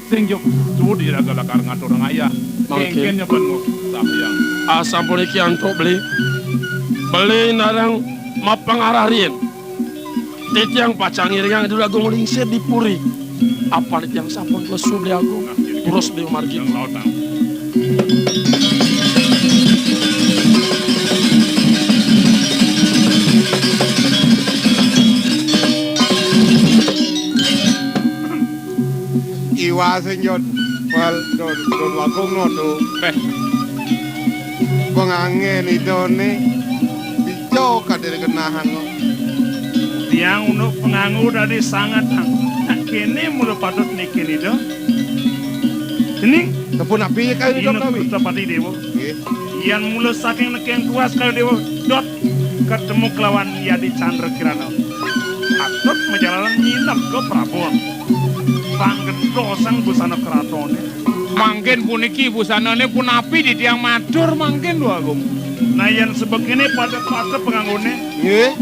Sing yo sudi ragala ngatur ngaya. Kengkennya penuh sampeyan. Sampun iki antuk beli narang mapangararien. Titiang pacang iringang itu lagu ngelingsir di puri. Apa yang sampun lesu beli aku terus beli margi. Iwa senjot wal don wakong no do pengangen idone bijo kadere kenahan no tiang untuk penganggu dari sangat kini mula patut nikin itu ini tepun api kayu ini dom nabi tepat dewo yang mula saking nekeng kuas kayu dewo dot ketemu kelawan ia di Chandra Kirana patut menjalan nginap ke Prabowo panggendo sang busana keratone mangkin puniki busanane pun api di tiang madur mangkin doa gum nah yang sebegini pada penganggone nggih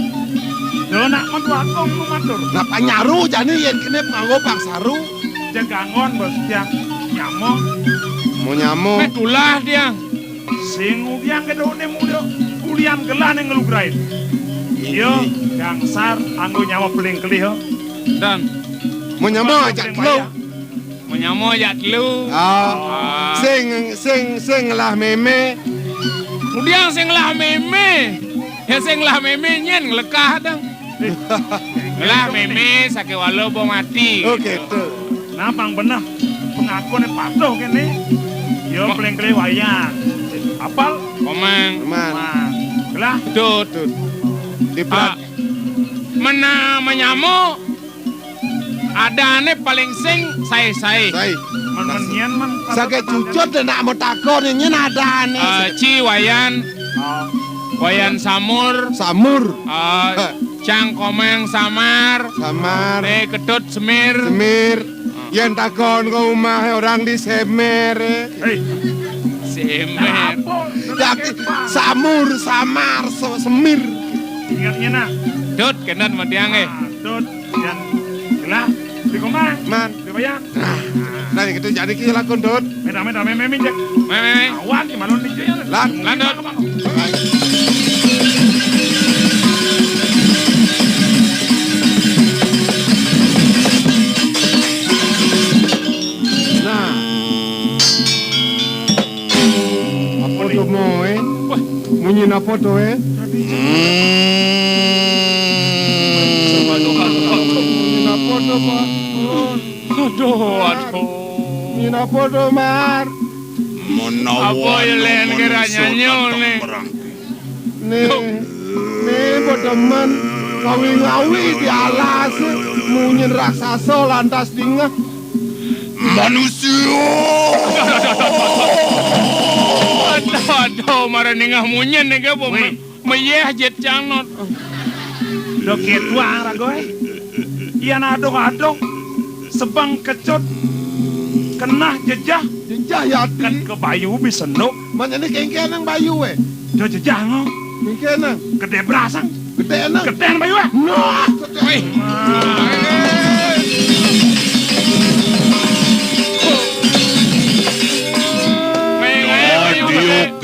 lho nak mentuakong matur napa nyaru jane yen kene panggo pangsaru jagangon bos tiang nyamo mau nyamo metulah tiang sing ubiang kedone muda kulian gelah ning ngelugrain yo gangsar anggo nyawa beling kelih dan mau nyamo aja dulu menyamo aja dulu sing lah meme kemudian sing lah meme ya sing lah meme nyen ngelekah dong lah meme sake walau bo mati oh gitu napang bener pengakuan yang patuh kene yo beling kelih wayang apal komang lah tut di menyamo ada ane paling sing saya menyan sake cucut nak mau takon nyen ada ane ci wayan samur cang komeng samar kedut semir yen takon ke rumah orang di semer samur samar semir ingatnya nak dut kenan madiang dut dan lah di komang man di bayang nah gitu jadi kita lakon dut meme minjek awan di malon di lan dut nah apa tuh mau munyi na foto foto pak aduh mina foto mar apa yang kira nyanyo nih foto man ngawi di alas munyin raksasa lantas dingah manusia aduh marah ningah munyin nih gak meyeh jet canot lo ketua ragoy iyan adong-adong sebang kecut kenah jejah ya kan ke bayu bisa no mana ini kengken yang bayu do jejah no kengken yang gede berasang gede yang bayu no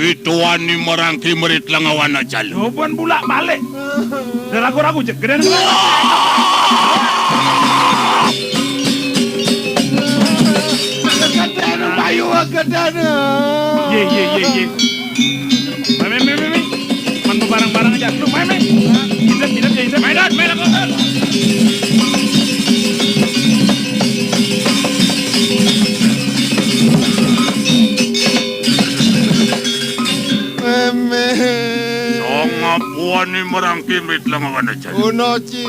Kituan ni merangki merit langawan aja lu. Bukan bulak balik. Dan ragu-ragu cek gede. Gede bayu gede. Ye. Meme. Mantu barang-barang aja lu meme. Tidak. Medan. Ngapuan ni merangki merit langawan aja lu. Noci.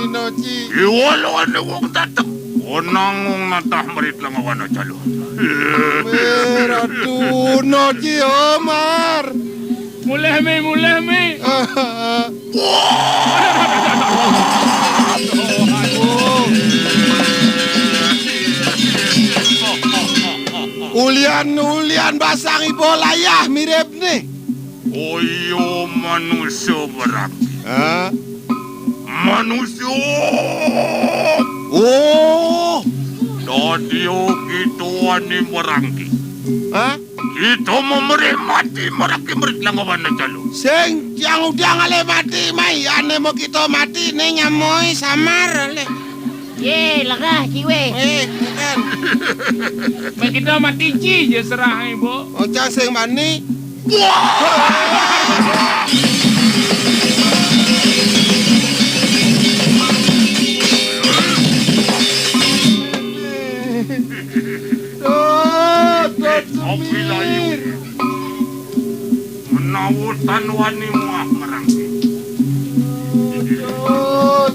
Iwaluan ni wong tatak. Onang natah merit langawan aja lu. Meratu noci Omar. Mulai mi. Ulian basangi bolayah mirip nih. Oyo manusia berarti. Manusia. Oh. Dodio gitu ani merangki. Hah? Itu memberi mati merangki merit langawan na calo. Sing yang udah ngale mati mai ane mau kita mati ne nyamoy samar le. Ye, lagah ciwe. Bukan. Kita mati ci je serah ibu. Ocang sing mani. Kopi layu. Menawutan wani muah merangki.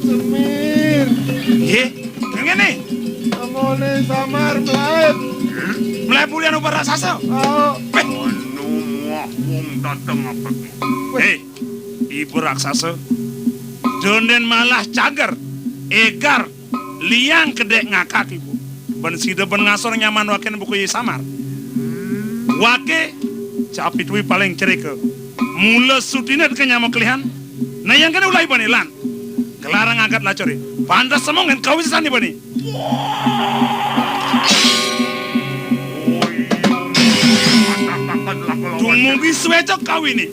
Semir. Ngene. Amone samar melaut. Mulai bulian ubah raksasa. Anu muah wong datang apa ki? Ibu raksasa. Jonden malah cager, egar, liang kedek ngakak ibu. Ben sida ben ngasor nyaman waken buku samar. Wake capi tuwi paling cerike. Mula sutinet ke nyamuk kelihan. Nah yang kena ulai bani lan. Kelarang angkat lacori. Pantas semongen kau bisa sani bani. Tumugi swecok kau ini.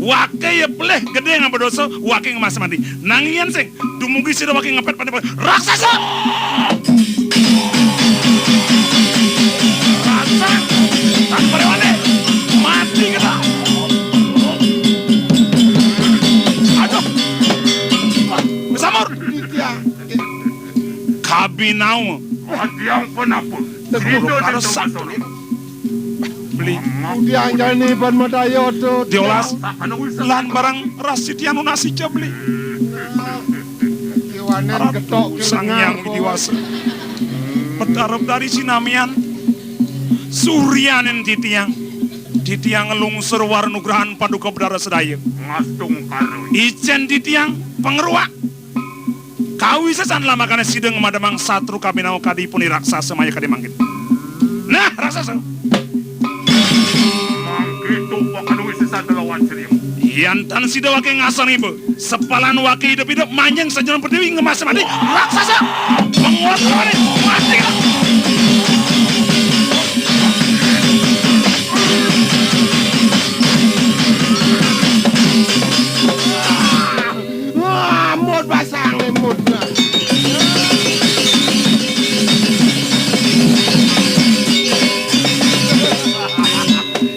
Wake ya peleh gede yang berdosa. Wake ngemas mati. Nangian sing. Tumugi sida wake ngepet pada raksasa. Raksasa. Tanpa lewat mati kita. Aduh. Besamur. Kabinau. Hati yang penapun. Tegur harus satu. Beli. Udiang jani ban madayo tu. Diolas. Lan barang rasitian nasi beli. Kiwanen ketok Sang yang diwasa. Petarap dari sinamian. Suryanen titiang lungsur warnugrahan paduka bedara sedaya. Ngastung karu. Ijen titiang pengeruak. Kawi sesan lama karena sideng madamang satru kabinau kadi puni raksasa maya kadi manggit. Nah raksasa. Mangkitu pakan wisi sadalawan serimu. Yantan sida wake ngasan ibu. Sepalan wake hidup-hidup manjang sejalan perdewi ngemas mati. Raksasa. Menguat kemana? Mati. Mood basang le mood.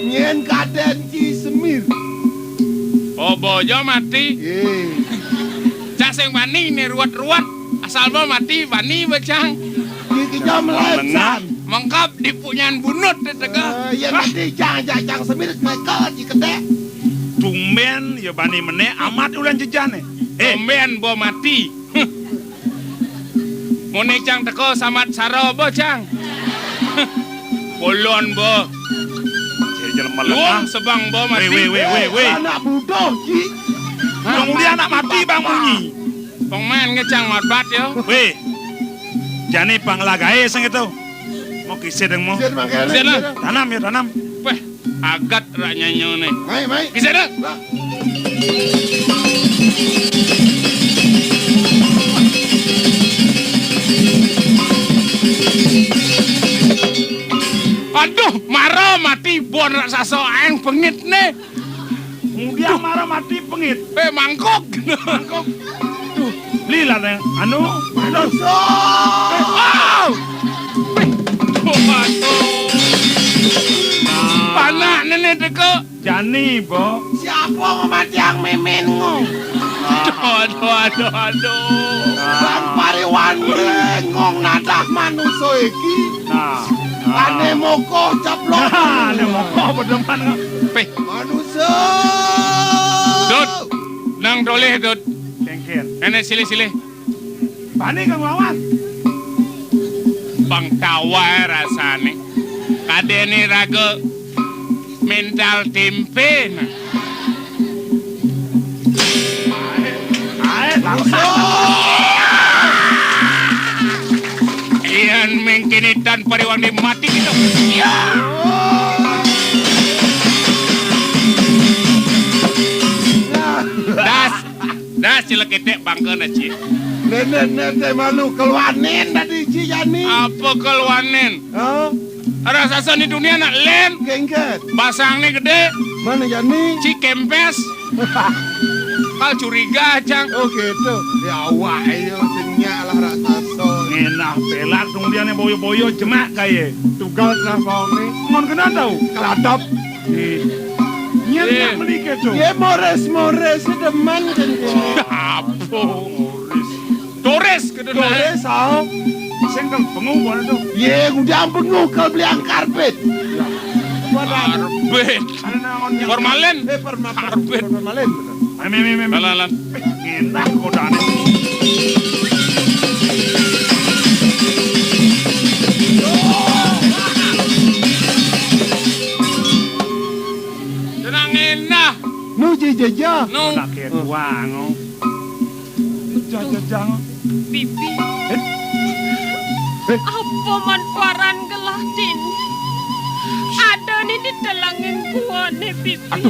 Nyen kaden ki semir. Oh bojo mati. Cak sing wani ini ruwet-ruwet. Asal bo mati wani becang. Ki jam lesan. Mengkap di punyan bunut di tegak. Ya mati jang semir mereka di kedek. Tumben ya bani mene amat ulan jejane. Omben bo mati. Ngone cang teko samat saro bo cang. Bolon bo. Jelema Luang lemah. sebang bo mati. Weh. Anak budoh ki. Kemudian anak mati bang bunyi. Pengmain ngecang matbat yo. Weh. Jani panglagae sang itu. Mau kisah deng mau. Sir mangkene. Sir lah. Tanam ya tanam. Weh, agat rak nyanyo nih. Mai. Kisah dah. Aduh, marah mati bon raksasa aeng pengit nih. Kemudian marah mati pengit. Mangkok. Mangkok. Tuh, belilah deh. Anu. Wow. Panak nenek teko. Jani, Bo. Siapa mati yang memen ngong? Aduh. Lan pariwan ngong nadah manusia iki. Nah. Ane moko caplok. Nah, ada mau berdepan. Pe, Manusia. Dut. Nang doleh, Dut. Kengken. Nenek silih-silih. Bani kang lawan. Bang tawa rasane. Kadene raga mental tempe. Ae, langsung. Iyan mengkinitan pariwang di mati gitu. Ya. Das cilek ketek bangkeun ci. Nenek malu keluarin tadi Ci Jani. Apa keluanin? Oh, Raksasa di dunia nak len. kengket. Basang nih gede. Mana Jani? Cikempes. Kal curiga cang. Oh gitu. Ya awak ayo senyak lah raksasa. Enak pelak dong dia nih boyo-boyo jemak kaye. Tugal kenapa ni? Ngon kena tahu. Keladap. Nyen menikah tuh. Ye mores demen kan. Apa? Torres ke dunia. Dore sao? Sengkel pengu mana tuh. Ye udang pengu kau beli ang karpet. Arbet. Ada nangon yang. Formalen. Karpet. Formalin. Lalan. Enak kodane. Tenang enak. Nu jaja. No. Nak kayak wango. Jajang. Bibi. Apa manfaran gelah din? Ada nih di telangin gua nih Bibi.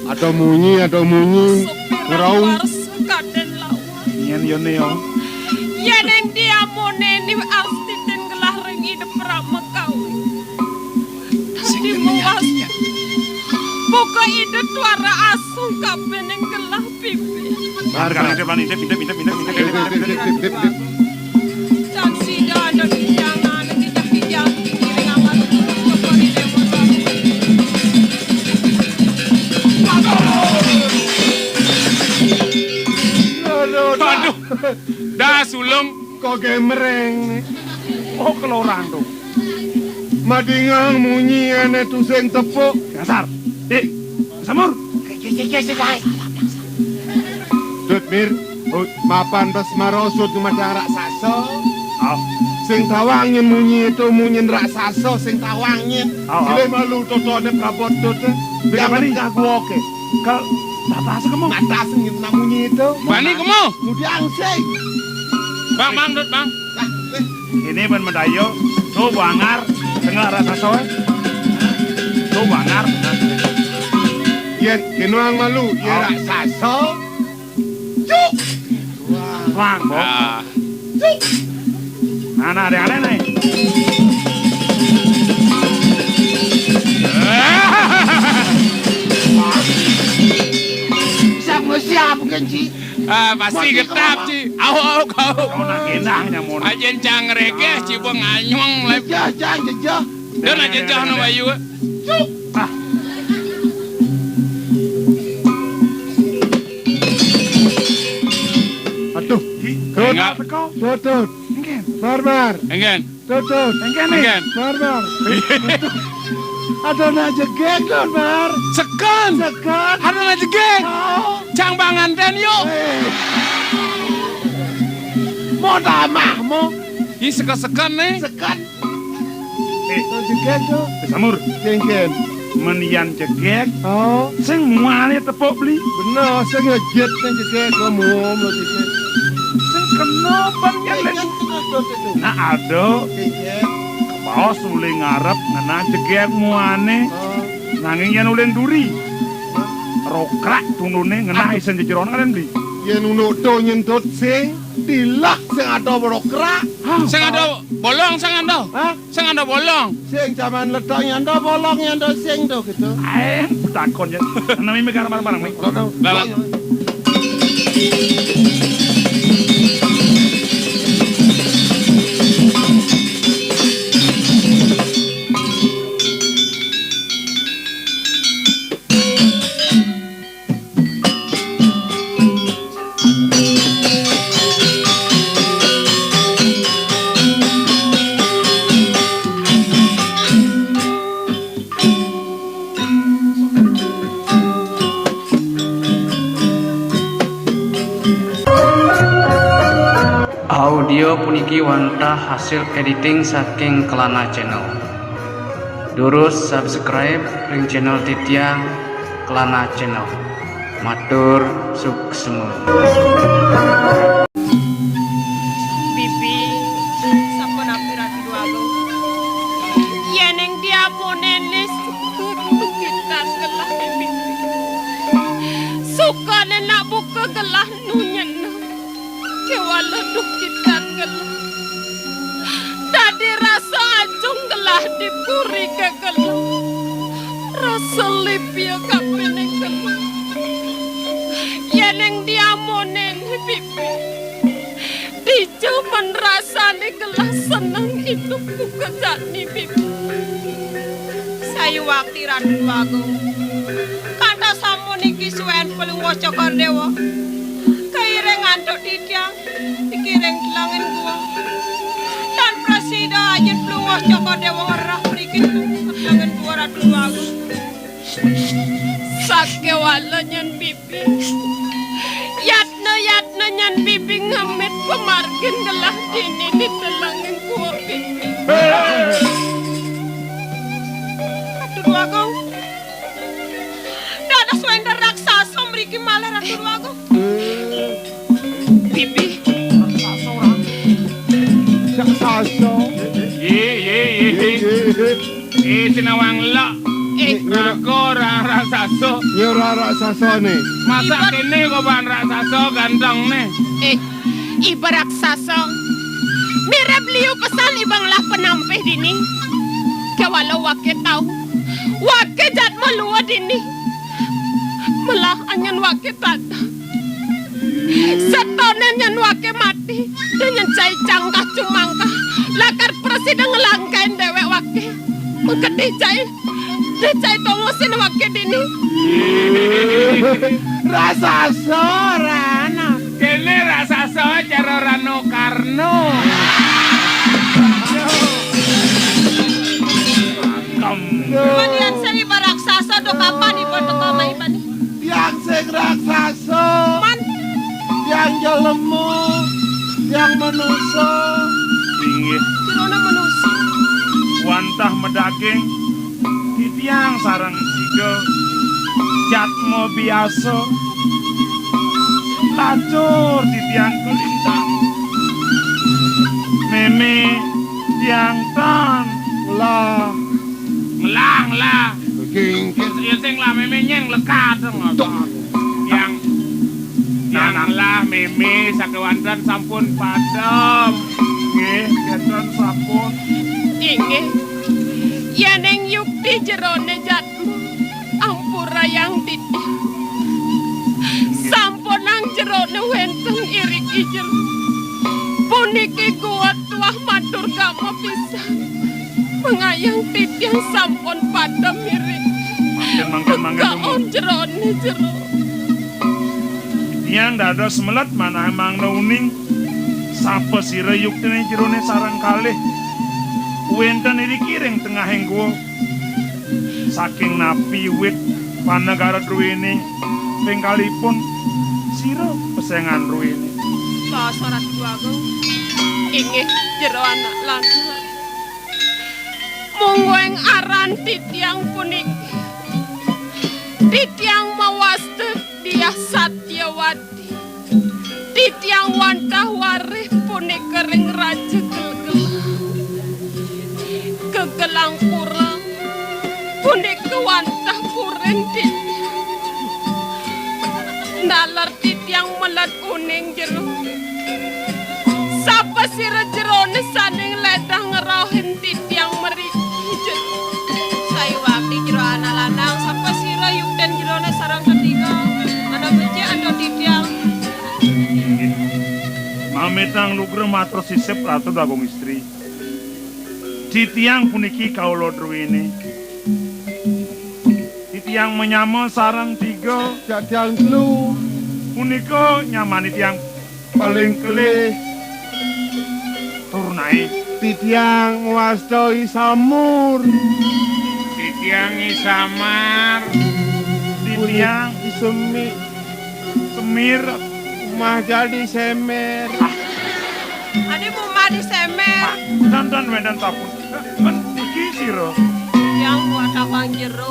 Ada munyi. Supir Ngeraung. luar sekaden lawan. Nyen yo neo. Ya neng dia mau neni asti den gelah ring hidup rama kau. Tadi mau asti. Buka hidup tuara asung kapan yang gelah Bibi. Sekarang pindah. Dan sida ada kijangan, kijang, kiring amat. Kepari demo. Aduh. Dah sulung. Kau gemereng nih. Oh kelorang tuh. Madingang munyi ane tu sing tepuk. Kasar. Samur. Dut mir. Mapan pas marosud macam raksasa. Oh. Sing tawangin munyi itu munyin raksasa sing tawangin. Oh. Sile malu totone prabot tut. Beda bani aku oke. Kal bapak kamu. Atas ngin munyi itu. Bani kamu. Mudiang sing. Bang, Dut, bang. Ini ben medayo. Tuh bangar. Tengah rasa soe. Tuh bangar. Yen kinuang malu ye raksasa. Cuk. Wang bo. Ah. Nah, ada aneh nih. Siap genci. Pasti getap ci. Aw kau. Kau nak enaknya mon. Ajen cang regeh ci bang anyong lep. Jajah. Dan ajen cah no bayu. Ah. Aduh. Enggak. Tutut. Engken. Barbar. Engen. Tutut. Engken nih. Engen. Barbar. Ada naja geng Bar. Sekan. Sekat. Ada aja geng. Oh. Cang bangan dan yuk. Mau damahmu. Ini sekan nih. Sekat. Eh, Geng tuh. Samur. Geng. Menian cegek. Oh. Sing muale tepuk beli. Benar. Saya ngejet aja geng kamu. Sing kenapa yang lain? Nah ada. Bawa suling ngarep ngena cegek muane. Nanging yang ulen duri. Rokrak tunune ngena isen jejeron kalian beli. Yen unuk to nyentut sing dilak sing ada berokrak. Sing ada bolong, sing ada. Hah? Sing ada bolong. Sing zaman letak nyanda bolong nyanda sing to gitu. Takon ya. Nami megar barang-barang nih. Lalat. Audio puniki wantah hasil editing saking Kelana Channel. Durus subscribe ring channel Titiang Kelana Channel. Matur suksemu. Bibi, sampun apira dua go. Ya neng dia mau nenes kita gelah bibi. Suka nenak buka gelah nunyen. Kewala duk kita gelah. Tadi rasa acung gelah dipuri ke gelah. Rasa lipia kapene gelah. Yeneng diamonen pipi. Di cuman rasane gelah seneng itu bukan jatni pipi. Saya waktu Ratu Agung. Kata samu niki suwen pelungwa cokor dewa. Kaireng antuk ditiang, dikireng dilangin gua. Dan presida aja pelungwa cokor dewa ngerah berikin dilangin gua Ratu Agung. Sake wala nyan bibi. Yatna nyan bibi ngemit pemargin gelah dini ditelangin gua bibi. Ratu Agung. Dada swenda raksasa mriki malah Ratu Agung. Bibi. Raksasa. Sinawang la. Aku orang raksasa. Ya ora raksasa nih. Masa kene kok ban raksasa ganteng nih. Iba raksasa. Mirip liu pesan ibang lah penampih dini. Kewalau wake tahu. Wake jat malua dini. Melah anyan wake tata. Setonen nyan wake mati. Dengan cai cangkah cumangkah. Lakar presiden ngelangkain dewek wake. Mengkedih cai. Cai tongosin wake dini. Raksasa rana. Kene raksasa cara Rano Karno. Kemudian seri baraksasa do kapan ibu teko maiban. Yang sing raksasa. Man Yang jelemu. Yang manusa. Inggih jirona manusia. wantah medaging titiang sarang siga jatmo biasa lacur titiang kelintang meme tiang tan Lah. Melang lah. Kingkit. Sing lah meme nyeng lekat yang lah meme sakewanten sampun padam. nggih keton sampun Inggih. Yeneng yukti jerone jatmu. Ampura yang didi. Sampun nang jerone wenten irik ijer. Puniki kuat tuah matur kamu bisa. Mengayang titiang sampun padam mirik. mangken Kaon jerone jero. titiang dados melet manah mangna uning sapa sira yuktine jerone sarang kalih wenten iri kiring tengahing guwa saking napi wit panegara druwene pengkalipun sira pesengan ruwene Basa Ratu Agung. Inggih jero anak lanang. Munggo ing aran titiang puniki. Titiang mawaste dia Satyawati. Titiang wantah warih punika ring raja kegelang pura. Punika wantah puren titiang. Nalar titiang melat uning jero. Sapa sira jerone saning ledang ngerohin titiang meriki jero. Saya waktu jero anak lanang sapa sira yukten jerone sarang ketiga. Ana beci ando titiang. Mametang lugra matur sisip Ratu Agung istri titiang puniki kaula druwene titiang menyama sarang tiga Jadiang telu. punika nyamani tiang Paling kelih. turnae Titiang wastoi samur. Titiang isamar. titiang Isemi. semir Mah jadi semer. Ade mumah di semer. dan wedan tapun kan iki sira Yang buat abang jero.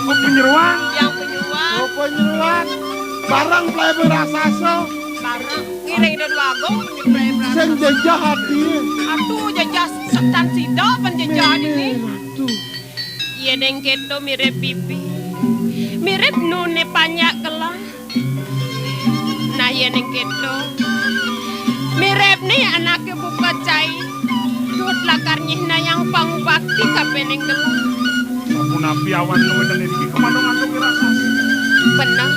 kok penyeruan Yang penyuan. Oh penyeruan. Barang plebe raksasa. Barang ngiring Ratu Agung penyeberai Sing berasa. jejah hati. Atuh jajah setan sida penjajah ini. Ratu. Yeneng keto mirip pipi. Mirip nune panyak kelah. Nah yeneng keto mirip Nih anaknya buka cai. Dut lakarnya yang pangubakti kapeneng gelah. Sabun api awan lu dan ini kemana ngantuk raksasa. Benang.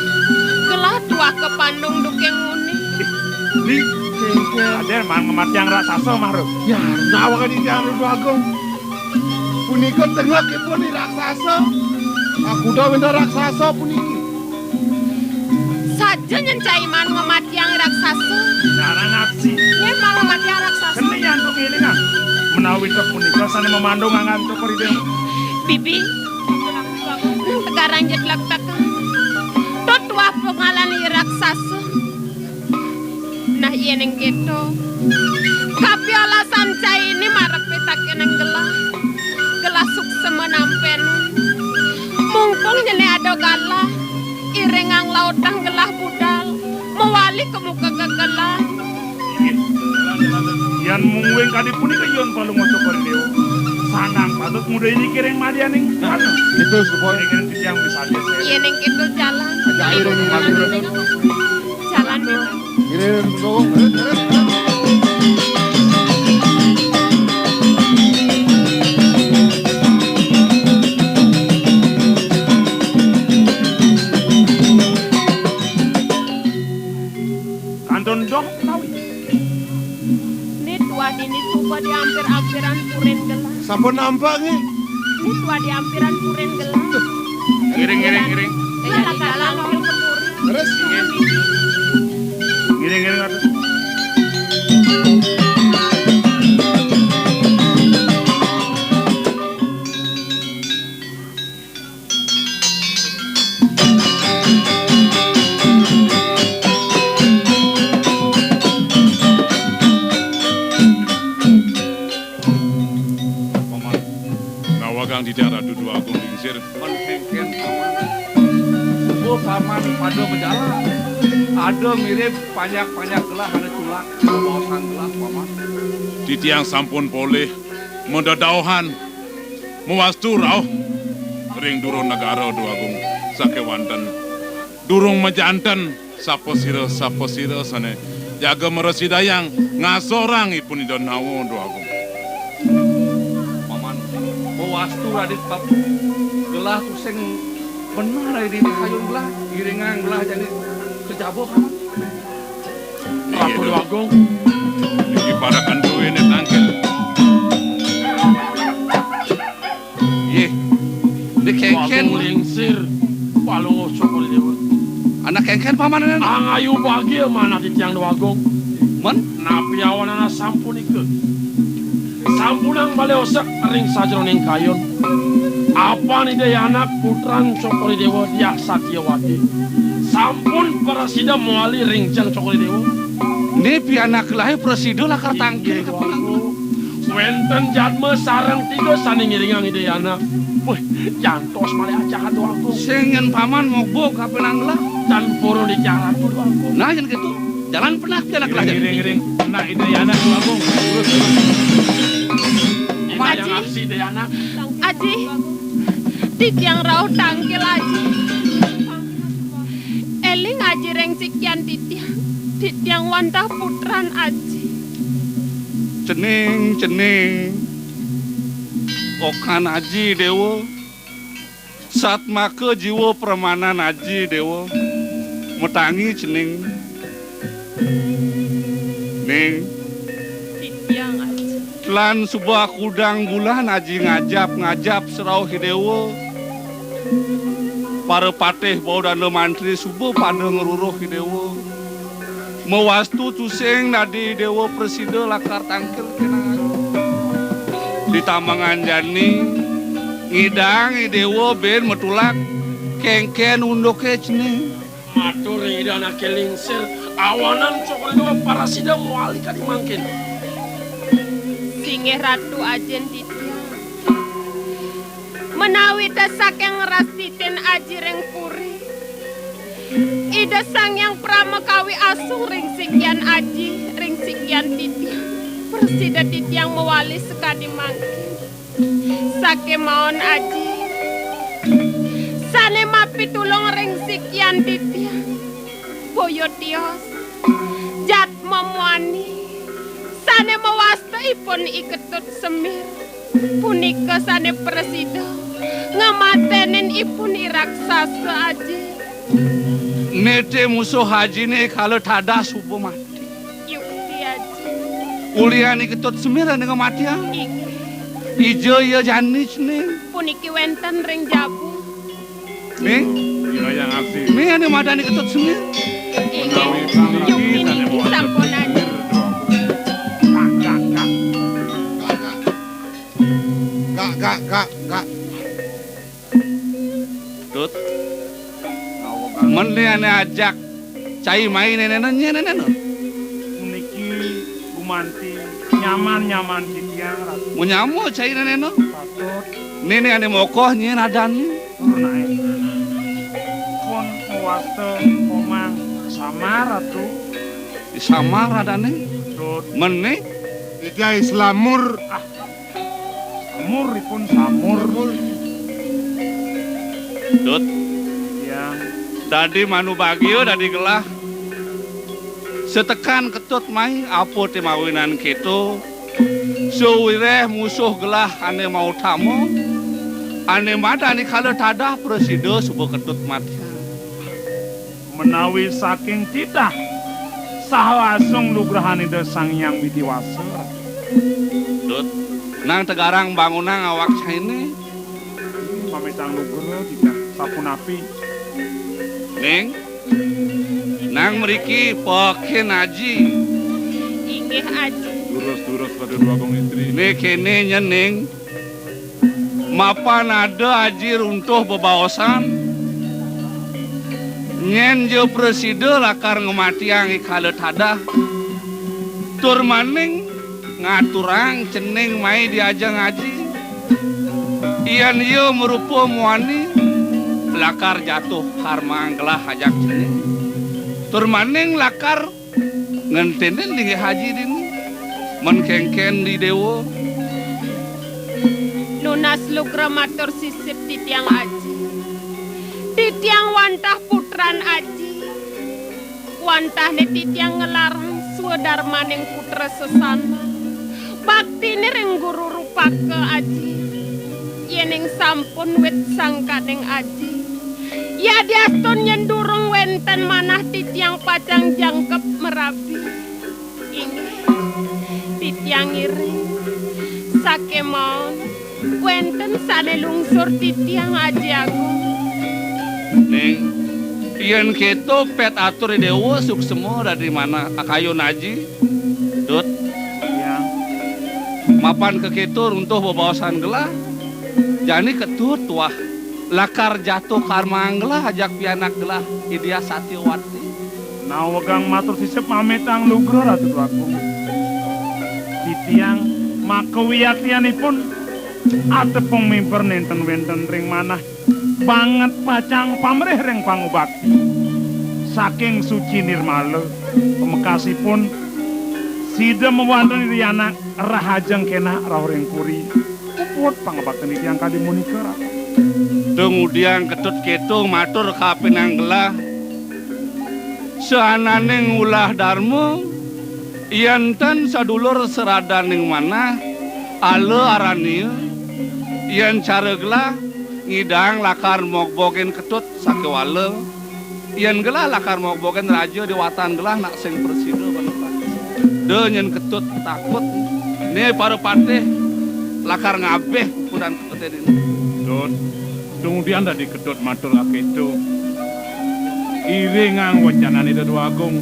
Gelah tua ke Pandung dukeng nguni. Di Raden man ngemat yang raksasa mahru. Ya, nawa kan di tiang Dudu Agung. Punika tengah kipun di raksasa. Aku dah benda raksasa puniki. Saja nyencai man ngemat yang raksasa. Cara ngaksi. Memang ngemat yang raksasa. Kene nyantuk ini kan. Menawi ke punika sana memandung ngantuk koridor. Bibi. Sekarang jetlak takkan. Tot tua pengalani raksasa. Nah iya neng gitu. Tapi alasan cai ini marak petakin yang gelah. Gelah sukses menampen. Mungkung nyene ada galah. Irengang lautang gelah budal. Mewali ke muka gegelah. Yan mungweng kadi punika yon palu ngoco koridor. Sanang patut muda ini kiring madian ning mana? Itu supaya Kiring yang bisa dia. Iya neng gitu jalan. Jalan dulu. kirim dong. Kanton dong nawi. Ini tua dini tuba di hampir-hampiran puren gelah. Sampun nampak nih. Ini tua di hampiran puren gelah. Giring. Jalan dulu ke puren. Terus Giring atuh. Nawagang di daerah Dudu Agung lingsir. Menhengken paman pada berjalan. Ada mirip panjak-panjak gelah ada culak, bawasan gelah paman. Di tiang sampun poleh mendadauhan mewastu rauh ring durung negara Dudu Agung sakewanten durung mejanten sapo sira sane jaga meresidayang ngasorang ipun idon nawo Dudu Agung. Paman, bawastu radit pap gelah kuseng benar di kayun gelah, iringan gelah jadi kejabo paman. Ratu Dudu Agung. Iki parakan duwe ne tangkel. Ye, di kengken Agung lingsir. Palu ngoco koridor. anak kengken paman ini. Angayu bahagia mana di tiang Dudu Agung. Man, Napi awan anak sampun ike. Sampunang baleosak ring sajroning kayon. Apa nih daya anak putran Cokoli Dewa dia Satyawati. Sampun para sida muali ringjang Cokoli Dewa. ini pianak gelah presiden lakar tangkil. Wenten jadme sarang tiga saning ngiringang ide anak. Wih, jantos male ajakan Dudu Agung. Sengen paman mogok kapenang gelah. Dan poro di jalan Dudu Agung. Nah, yang gitu. Jalan pernah pianak gelah. Giring. Nah ide anak Dudu Agung. Ini yang aksi ide anak. Aji, di tiang rauh tangkil aji. Eling aji reng sikian di tiang wantah putran aji. Cening. Okan aji dewa. Saat maka jiwa permanan aji dewa. Metangi cening. Ning. Di tiang aji. Lan sebuah kudang bulan aji ngajap serau hidewa. Para patih bau dan mantri subuh pada ngeruruh hidewa. Mewastu tuseng nadi dewa presiden lakar tangkil kenangan. Di tamangan jani ngidang idewa ben metulak kengken undoke cene. Matur ide anak lingsir. Awanan Cokoli Dewa para sida muali kadi mangkin. Singe ratu ajen di tiang. Menawi desak yang ngerasitin aji reng puri. Ida sang yang pramekawi asuh ring sikian aji, ring sikian titiang. Persida titiang mewali sekadi mangkin. Sake maon aji. Sane mapi tulung ring sikian titiang. Boyo tios. Jat memuani. sane mawasta ipun iketut semir punika sane presida ngamatenen ipun iraksasa aji. Nete musuh haji ne kalau tada subuh mati. Yukti aji. Ulian iketut semir ane ngamatian. Ijo ya janis ne. Puniki wenten ring jabu. Nih, Yang aksi. nih ane madani iketut semir. Yukti niki sampun aji. Kak. Tut. Mende ane ajak cai main nenennya nenen. Puniki gumanti nyaman titiang ratu. Mau nyamu cai nenen. Patut Nene ane mokoh nyen adani. naik. Pun mawasta omang sama ratu. Samar adane. Tut Mene Dia Islamur. samur samur. Tut. Yang Dadi manu bagio dadi gelah. Setekan ketut mai apo te mawinan keto. Suwireh musuh gelah ane mau tamu. Ane madani kalau tada presida subuh ketut mati. menawi saking titah sahlasung lugrahani de sang yang widiwasa. Tut. Nang tegarang bangunang awak saini. Pamitang lugra tidak sapunapi. Ning. Nang meriki pakin aji. Inggih aji. Durus pada dua gong istri. Ne kene nyening. Mapan ada aji runtuh bebaosan. Nyen jo presida lakar ngematiang ikale tadah. Tur maning ngaturang cening mai diajang ngaji. Ian yo merupa muani lakar jatuh karma anggelah ajak cening. Tur maning lakar ngentenen di haji din menkengken di dewa. Nunas lugra matur sisip titiang aji. Titiang wantah putran aji. Wantah ne titiang ngelarang swadarmaning putra sesana. Bakti ni ring guru rupaka aji. Yening sampun wit sangkaning aji. Ya diastun nyendurung wenten manah titiang pacang jangkep merabi. Inggih titiang iring sakemon wenten sane lungsur titiang aji agung. Ning, ian keto pet atur dewa suksemo dari mana akayo naji. Dut, Yang mapan ke keto runtuh bebawasan gelah. Jani ketut wah. Lakar jatuh karma gelah ajak pianak gelah. Idia Satyawati. nawagang matur sisip pamitang lugra ratu agung. Titiang makawiyaktianipun atepung mimper nenten wenten ring manah banget pacang pamrih ring pangubakti. Saking suci nirmala pemekasipun sida mewantuni rianak rahajeng kena rawring puri. Uput pangabakten titiang kadimunika ratu. Kemudian ketut keto matur kapinang gelah. Seananing ulah darmo. Iantan sadulur seradaning mana. Ale arania. Ian cara gelah. Ngidang lakar mogbogen ketut sakewale. Ian gelah lakar mogbogen raja dewatan gelah nak sing presida panepah. De nyen ketut takut. Nih para patih lakar ngabeh ukuran ketut ini. Dut, kemudian tadi kedot matur akedo. Iringang wacanane dadu agung.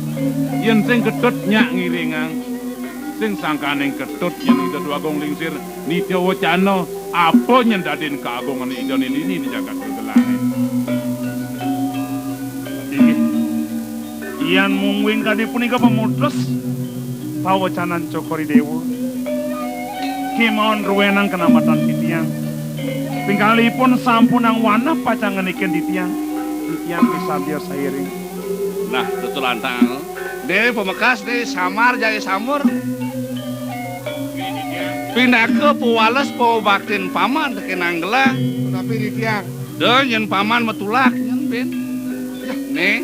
Yen sing kedot nyak ngiringang. Sing sangkaning kedot yen dadu agung lingsir nitya wacana apa nyendaden keagungan idon ini di jagat gelane. Iyan mungwing kadi punika pemutus pawacanan Cokori Dewa. Kemawon ruwenang kenamatan titiang. Pingkalipun sampun ang wanah pacangeniken titiang. Titiang pisadya sairing. Nah, betul antang. Deh pemekas deh samar jaya samur. Pindah ke puwales baktin paman tekenang gelah. Tapi di tiang. Dan yen paman metulak yen ben. Nih,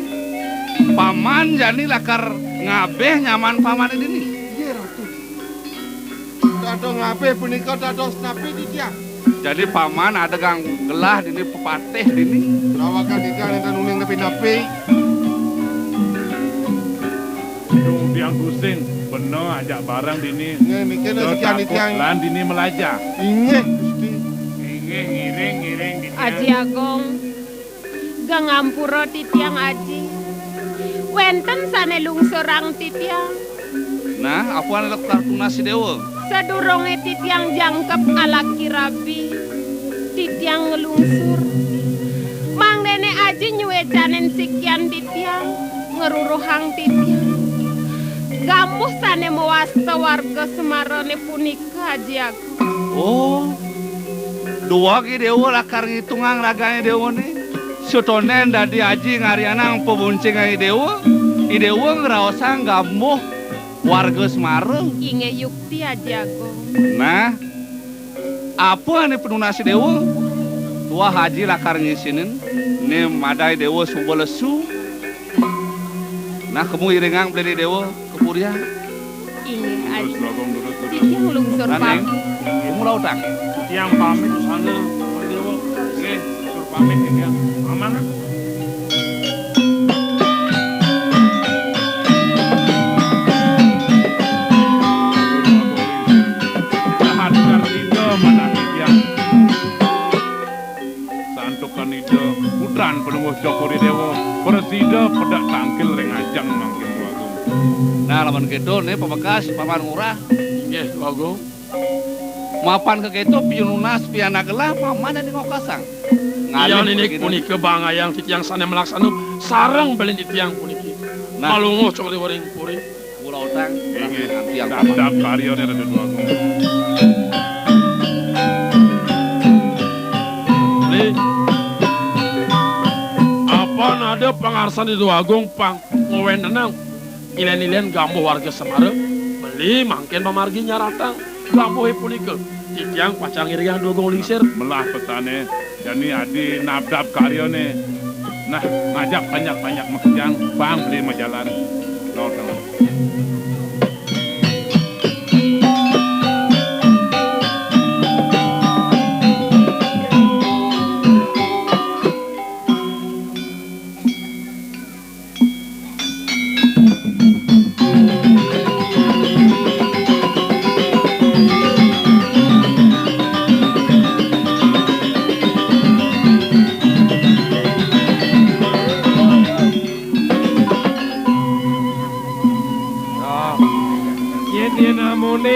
paman jani lakar ngabeh nyaman paman ini nih. Iya ratu. dado ngabe punika dados napi titiang. Jadi paman ada gang gelah dini pepatih dini. Lawakan titiang enten uning nepi-nepi. Dung tiang pusing, bener ajak barang dini. Nggih mikir sekian titiang. Lan dini melajah. Inggih Gusti. Inggih ngiring di Aji Agong, gangampuro titiang aji. Wenten sane lungsurang titiang. Nah, apa anak kartuna si dewa? Sedurunge titiang jangkep ala kirabi. Titiang ngelungsur. Mang Dene aji nyuecanen sikian titiang. Ngeruruhang titiang. Gamuh sane mewasta warga Semarone punika aji aku. Oh, dua ki dewa lakar ngitungang raganya dewa nih. Sutonen dadi aji ngarianang pebuncing ai dewa. I dewa ngeraosang gamuh warga Semarang. Inge yukti aji aku. Nah, apa nih penunasi dewa? Tua haji lakar ngisinin. Nih madai dewa sumber lesu. Nah, kamu iringang beli dewa kepuria. Inge aji. Durus. Titiang lungsur Raneng, pamit. kamu lautang. Tiang pamit sana. Dewa. Oke, suruh pamit tiang. Aman. Putran penunggu Joko Dewa Persida pedak tangkil ring ajang mangkin Tuagung. Nah, lawan kedo nih pebekas paman ngurah. Nggih, Tuagung. Mapan ke kedo piununas piana gelah paman dan ngokasang. Iya ninik puniki bangayang titiang sane melaksana sareng beli titiang puniki. Nah. Malungo cokli waring puri. Pulau utang, Inggih, nanti yang paman. dap karya ada Tuagung. Beli. Apa nada pangarsan di Tuagung pang ngewenenang ilen-ilen gambuh warga Semarang beli mangken pamargi nyaratang gambuh puniki. Titiang pacang iriang Tuagung lingsir. Melah petane jadi adi nabdap karyone. Nah, ngajak banyak-banyak makjang bang beli majalan. Nol tengah.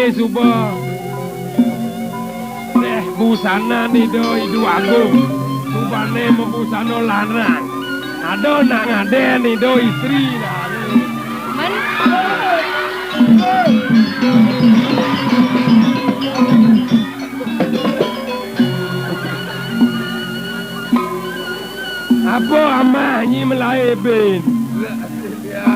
Suba teh busana ni do idu agung subane membusano lanang ado nang ade ni do istri lah apa amah nyi melai ben